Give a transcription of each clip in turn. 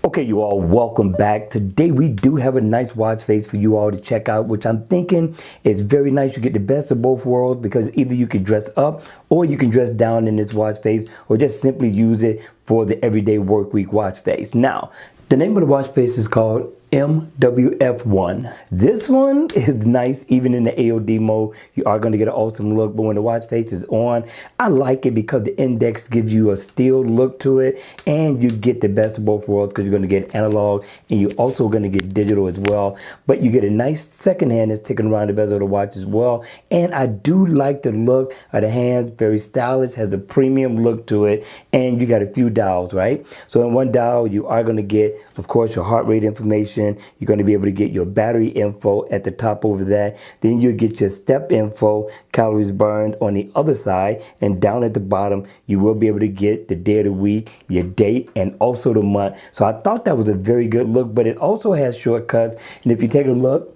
Okay, you all, welcome back. Today we do have a nice watch face for you all to check out, which I'm thinking is very nice. You get the best of both worlds because either you can dress up or you can dress down in this watch face, or just simply use it for the everyday work week watch face. Now, the name of the watch face is called MWF1. This one is nice even in the AOD mode. You are going to get an awesome look, but when the watch face is on, I like it because the index gives you a still look to it, and you get the best of both worlds because you're going to get analog and you're also going to get digital as well. But you get a nice second hand that's ticking around the bezel of the watch as well. And I do like the look of the hands, very stylish, has a premium look to it, and you got a few dials, right? So in one dial, you are going to get, of course, your heart rate information. You're going to be able to get your battery info at the top over that. Then you'll get your step info, calories burned on the other side, and down at the bottom you will be able to get the day of the week, your date, and also the month. So I thought that was a very good look, but it also has shortcuts. And if you take a look,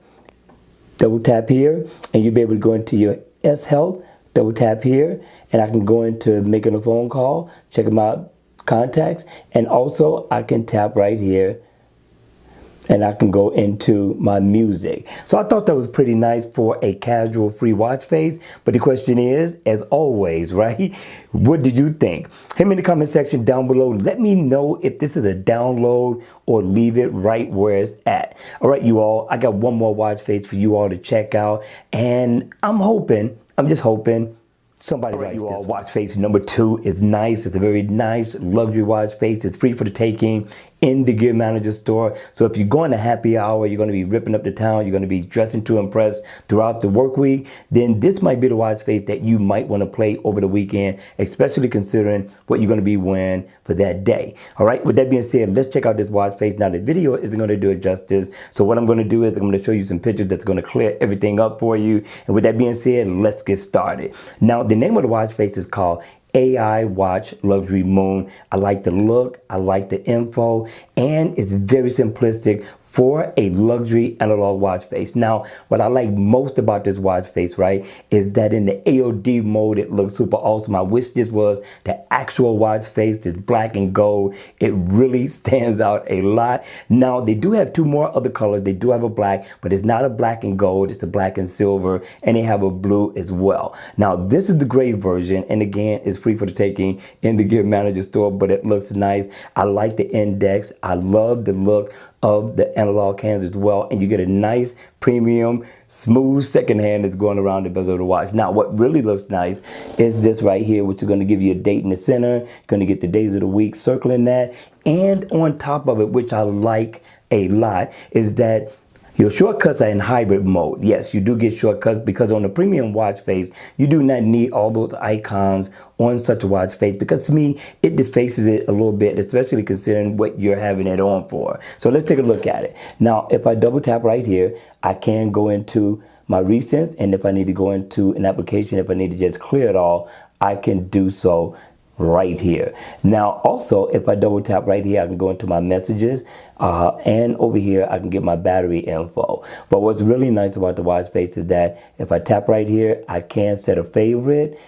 double tap here and you'll be able to go into your S Health, double tap here, and I can go into making a phone call, check my contacts, and also I can tap right here and I can go into my music. So I thought that was pretty nice for a casual free watch face. But the question is, as always, right? What did you think? Hit me in the comment section down below. Let me know if this is a download or leave it right where it's at. All right, you all, I got one more watch face for you all to check out. And I'm just hoping, somebody likes you all. Watch face number 2 is nice. It's a very nice luxury watch face. It's free for the taking in the Gear Manager store. So if you're going to happy hour, you're going to be ripping up the town, you're going to be dressing to impress throughout the work week, then this might be the watch face that you might want to play over the weekend, especially considering what you're going to be wearing for that day. All right, with that being said, let's check out this watch face. Now the video isn't going to do it justice. So what I'm going to do is I'm going to show you some pictures that's going to clear everything up for you. And with that being said, let's get started. Now the name of the watch face is called AI Watch Luxury Moon. I like the look, I like the info, and it's very simplistic for a luxury analog watch face. Now, what I like most about this watch face, right, is that in the AOD mode, it looks super awesome. I wish this was the actual watch face, this black and gold. It really stands out a lot. Now, they do have 2 more other colors. They do have a black, but it's not a black and gold. It's a black and silver, and they have a blue as well. Now, this is the gray version, and again, it's free for the taking in the Gear Manager store, but it looks nice. I like the index. I love the look of the analog hands as well, and you get a nice premium smooth second hand that's going around the bezel of the watch. Now what really looks nice is this right here, which is going to give you a date in the center, going to get the days of the week circling that, and on top of it, which I like a lot, is that your shortcuts are in hybrid mode. Yes, you do get shortcuts because on the premium watch face, you do not need all those icons on such a watch face, because to me, it defaces it a little bit, especially considering what you're having it on for. So let's take a look at it. Now, if I double tap right here, I can go into my recents, and if I need to go into an application, if I need to just clear it all, I can do so right here. Now also, if I double tap right here, I can go into my messages, and over here I can get my battery info. But what's really nice about the watch face is that if I tap right here, I can set a favorite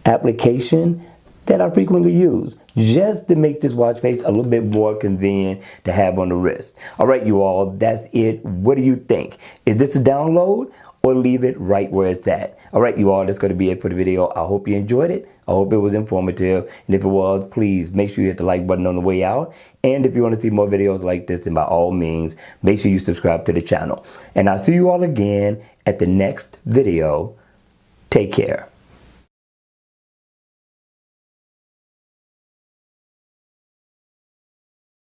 application that I frequently use, just to make this watch face a little bit more convenient to have on the wrist. All right, you all, that's it. What do you think? Is this a download or leave it right where it's at? All right, you all, that's going to be it for the video. I hope you enjoyed it. I hope it was informative. And if it was, please make sure you hit the like button on the way out. And if you want to see more videos like this, then by all means, make sure you subscribe to the channel. And I'll see you all again at the next video. Take care.